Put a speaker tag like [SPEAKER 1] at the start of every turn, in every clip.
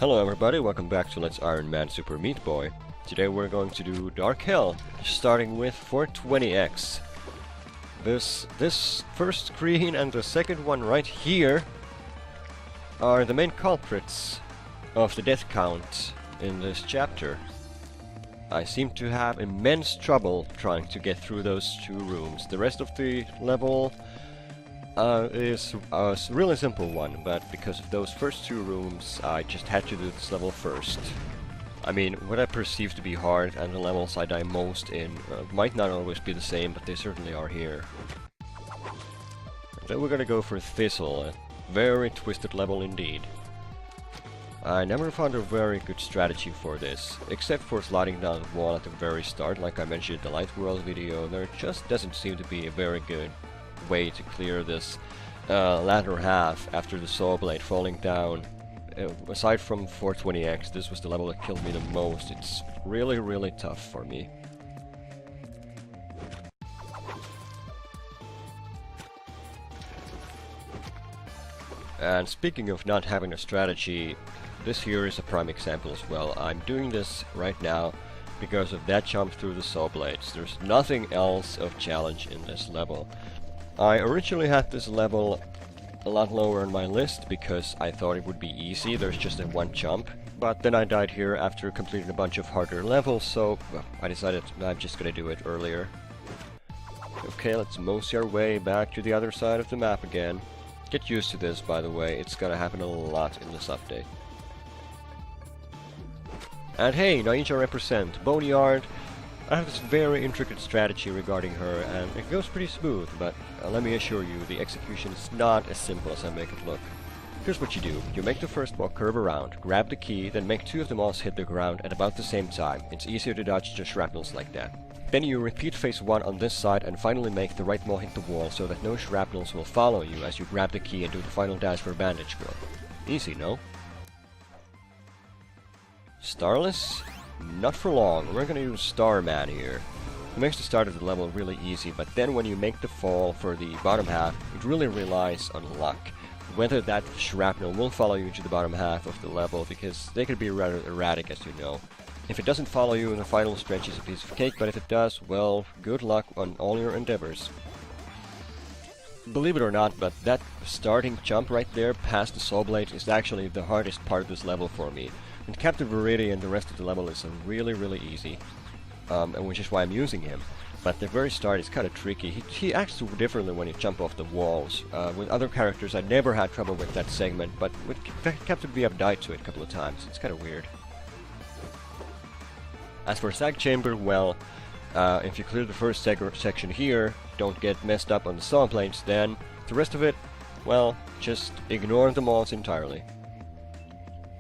[SPEAKER 1] Hello everybody, welcome back to Let's Iron Man Super Meat Boy. Today we're going to do Dark Hell, starting with 420X. This first screen and the second one right here are the main culprits of the death count in this chapter. I seem to have immense trouble trying to get through those two rooms. The rest of the level is a really simple one, but because of those first two rooms, I just had to do this level first. I mean, what I perceive to be hard and the levels I die most in might not always be the same, but they certainly are here. Then we're gonna go for Thistle, a very twisted level indeed. I never found a very good strategy for this, except for sliding down the wall at the very start. Like I mentioned in the Light World video, there just doesn't seem to be a very good way to clear this latter half after the saw blade falling down. Aside from 420X, this was the level that killed me the most. It's really tough for me. And speaking of not having a strategy, this here is a prime example as well. I'm doing this right now because of that jump through the saw blades. There's nothing else of challenge in this level. I originally had this level a lot lower on my list because I thought it would be easy, there's just a one jump. But then I died here after completing a bunch of harder levels, so well, I decided I'm just gonna do it earlier. Okay, let's mosey our way back to the other side of the map again. Get used to this, by the way, it's gonna happen a lot in this update. And hey, Naija represent, Boneyard. I have this very intricate strategy regarding her, and it goes pretty smooth, but let me assure you, the execution is not as simple as I make it look. Here's what you do. You make the first wall curve around, grab the key, then make two of the walls hit the ground at about the same time. It's easier to dodge just shrapnels like that. Then you repeat phase 1 on this side and finally make the right wall hit the wall so that no shrapnels will follow you as you grab the key and do the final dash for Bandage Girl. Easy, no? Starless? Not for long. We're gonna use Starman here. It makes the start of the level really easy, but then when you make the fall for the bottom half, it really relies on luck. Whether that shrapnel will follow you to the bottom half of the level, because they can be rather erratic, as you know. If it doesn't follow you in the final stretch, it's a piece of cake, but if it does, well, good luck on all your endeavors. Believe it or not, but that starting jump right there past the saw blade is actually the hardest part of this level for me. And Captain Viridian, the rest of the level is really easy, and which is why I'm using him. But the very start is kind of tricky. He acts differently when you jump off the walls. With other characters, I never had trouble with that segment, but with Captain V, I've died to it a couple of times. It's kind of weird. As for Sag Chamber, well, if you clear the first section here, don't get messed up on the saw blades, then the rest of it, well, just ignore the walls entirely.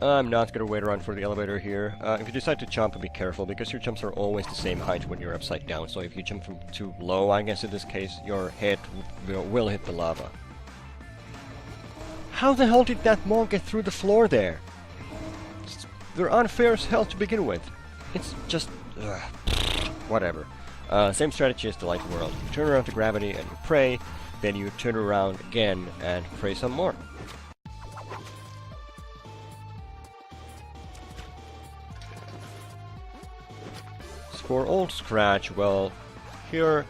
[SPEAKER 1] I'm not gonna wait around for the elevator here. If you decide to jump, be careful, because your jumps are always the same height when you're upside down, so if you jump from too low, I guess in this case, your head will hit the lava. How the hell did that mole get through the floor there? They're unfair as hell to begin with. It's just... whatever. Same strategy as the Light World. You turn around to gravity and you pray, then you turn around again and pray some more. For Old Scratch, well, here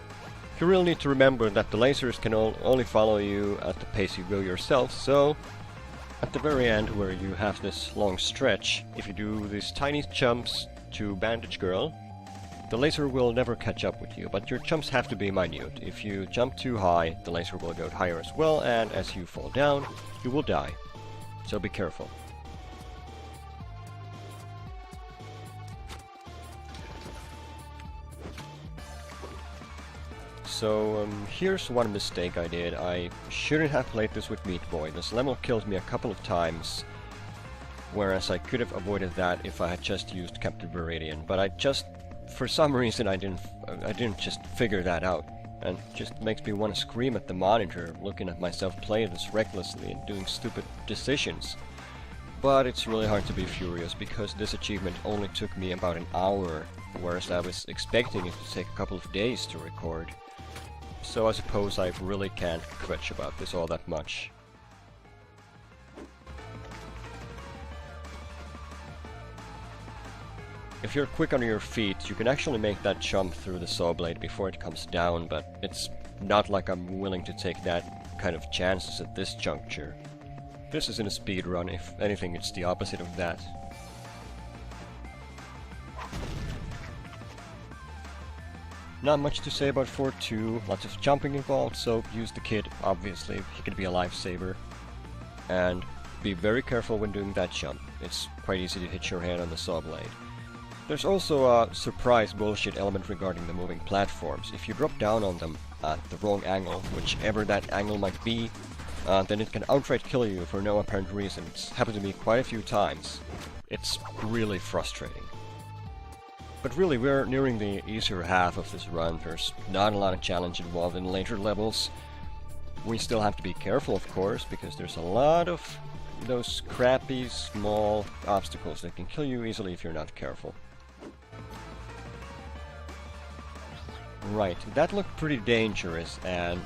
[SPEAKER 1] you really need to remember that the lasers can only follow you at the pace you go yourself, so at the very end where you have this long stretch, if you do these tiny jumps to Bandage Girl, the laser will never catch up with you, but your jumps have to be minute. If you jump too high, the laser will go higher as well, and as you fall down, you will die. So be careful. So, here's one mistake I did. I shouldn't have played this with Meat Boy. This level killed me a couple of times, whereas I could have avoided that if I had just used Captain Viridian. But I just, for some reason, I didn't just figure that out. And it just makes me want to scream at the monitor, looking at myself play this recklessly and doing stupid decisions. But it's really hard to be furious, because this achievement only took me about an hour, whereas I was expecting it to take a couple of days to record. So I suppose I really can't kvetch about this all that much. if you're quick on your feet, you can actually make that jump through the saw blade before it comes down, but it's not like I'm willing to take that kind of chances at this juncture. This isn't a speed run, if anything it's the opposite of that. Not much to say about Fort 2, lots of jumping involved, so use the kid, obviously, he can be a lifesaver. And be very careful when doing that jump, it's quite easy to hit your head on the saw blade. There's also a surprise bullshit element regarding the moving platforms. If you drop down on them at the wrong angle, whichever that angle might be, then it can outright kill you for no apparent reason. It's happened to me quite a few times. It's really frustrating. But really, we're nearing the easier half of this run. There's not a lot of challenge involved in later levels. We still have to be careful, of course, because there's a lot of those crappy, small obstacles that can kill you easily if you're not careful. Right, that looked pretty dangerous, and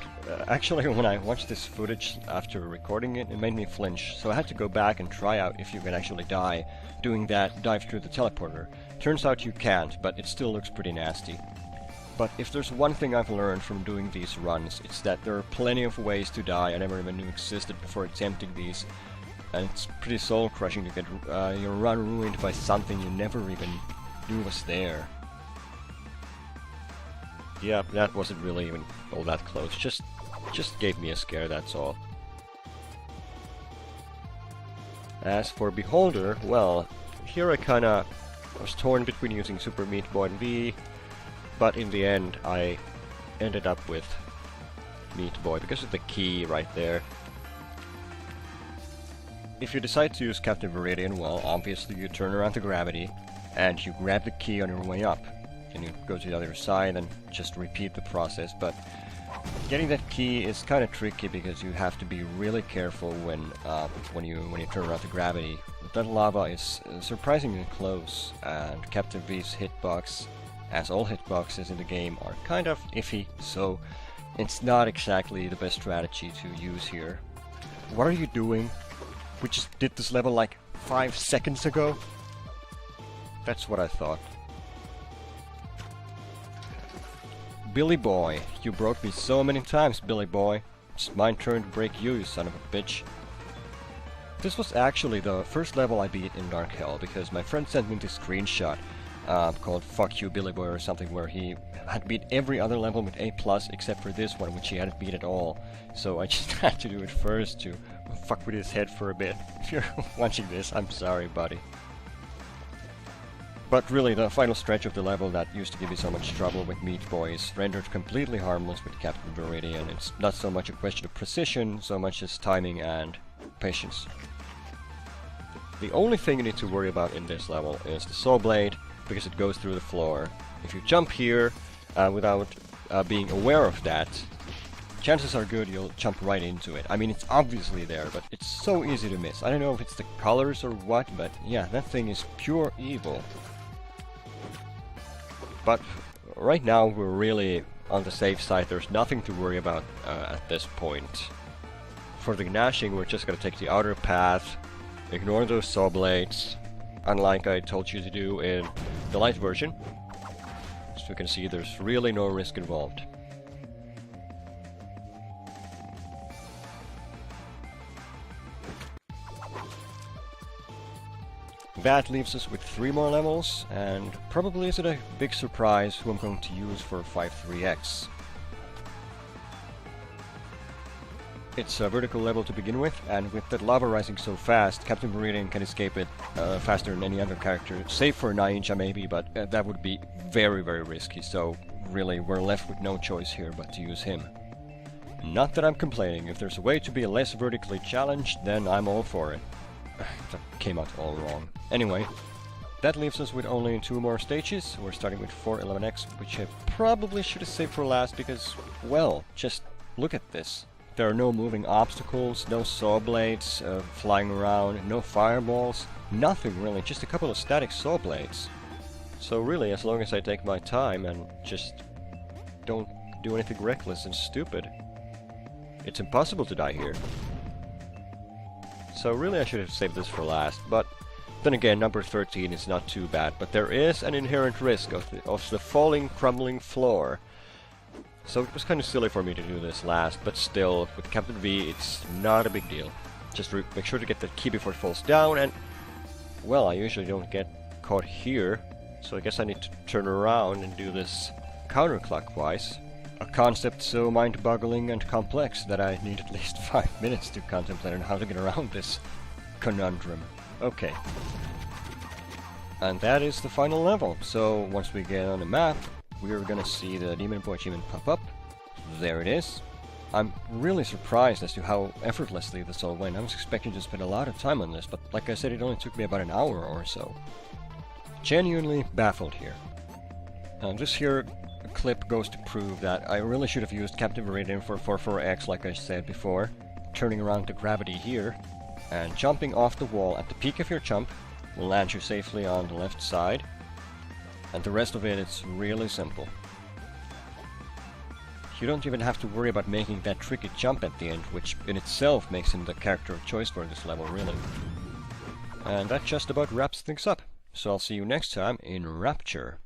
[SPEAKER 1] actually when I watched this footage after recording it, it made me flinch, so I had to go back and try out if you can actually die doing that dive through the teleporter. Turns out you can't, but it still looks pretty nasty. But if there's one thing I've learned from doing these runs, it's that there are plenty of ways to die I never even knew existed before attempting these, and it's pretty soul-crushing to get your run ruined by something you never even knew was there. Yeah, that wasn't really even all that close. Just gave me a scare, that's all. As for Beholder, well, here I was torn between using Super Meat Boy and V, but in the end I ended up with Meat Boy because of the key right there. If you decide to use Captain Viridian, well, obviously you turn around the gravity and you grab the key on your way up. And you go to the other side and just repeat the process, but getting that key is kind of tricky because you have to be really careful when you turn around the gravity. That lava is surprisingly close, and Captain V's hitbox, as all hitboxes in the game, are kind of iffy, so it's not exactly the best strategy to use here. What are you doing? We just did this level like 5 seconds ago? That's what I thought. Billy Boy, you broke me so many times, Billy Boy. It's my turn to break you, you son of a bitch. This was actually the first level I beat in Dark Hell, because my friend sent me this screenshot called Fuck You Billy Boy or something, where he had beat every other level with A+, except for this one, which he hadn't beat at all. So I just had to do it first to fuck with his head for a bit. If you're watching this, I'm sorry, buddy. But really, the final stretch of the level that used to give me so much trouble with Meat Boy is rendered completely harmless with Captain Viridian. It's not so much a question of precision, so much as timing and patience. The only thing you need to worry about in this level is the saw blade, because it goes through the floor. If you jump here without being aware of that, chances are good you'll jump right into it. I mean, it's obviously there, but it's so easy to miss. I don't know if it's the colors or what, but yeah, that thing is pure evil. But right now we're really on the safe side. There's nothing to worry about at this point. For the gnashing, we're just gonna take the outer path, ignore those saw blades, unlike I told you to do in the light version. As you can see, there's really no risk involved. That leaves us with 3 more levels, and probably isn't a big surprise who I'm going to use for 5-3X. It's a vertical level to begin with, and with that lava rising so fast, Captain Viridian can escape it faster than any other character, save for Ninja maybe, but that would be very, very risky, so really we're left with no choice here but to use him. Not that I'm complaining. If there's a way to be less vertically challenged, then I'm all for it. That came out all wrong. Anyway, that leaves us with only 2 more stages. We're starting with 411X, which I probably should have saved for last because, well, just look at this. There are no moving obstacles, no saw blades flying around, no fireballs, nothing really, just a couple of static saw blades. So really, as long as I take my time and just don't do anything reckless and stupid, it's impossible to die here. So really I should have saved this for last, but Then again, number 13 is not too bad, but there is an inherent risk of the falling, crumbling floor. So it was kind of silly for me to do this last, but still, with Captain V, it's not a big deal. Just make sure to get the key before it falls down, and... well, I usually don't get caught here, so I guess I need to turn around and do this counterclockwise. A concept so mind-boggling and complex that I need at least 5 minutes to contemplate on how to get around this conundrum. Okay. And that is the final level, so once we get on the map, we're gonna see the Demon Boy achievement pop up. There it is. I'm really surprised as to how effortlessly this all went. I was expecting to spend a lot of time on this, but like I said, it only took me about an hour or so. Genuinely baffled here. This here clip goes to prove that I really should have used Captain Viridian for 44X like I said before. Turning around the gravity here, and jumping off the wall at the peak of your jump will land you safely on the left side. And the rest of it is really simple. You don't even have to worry about making that tricky jump at the end, which in itself makes him the character of choice for this level, really. And that just about wraps things up. So I'll see you next time in Rapture.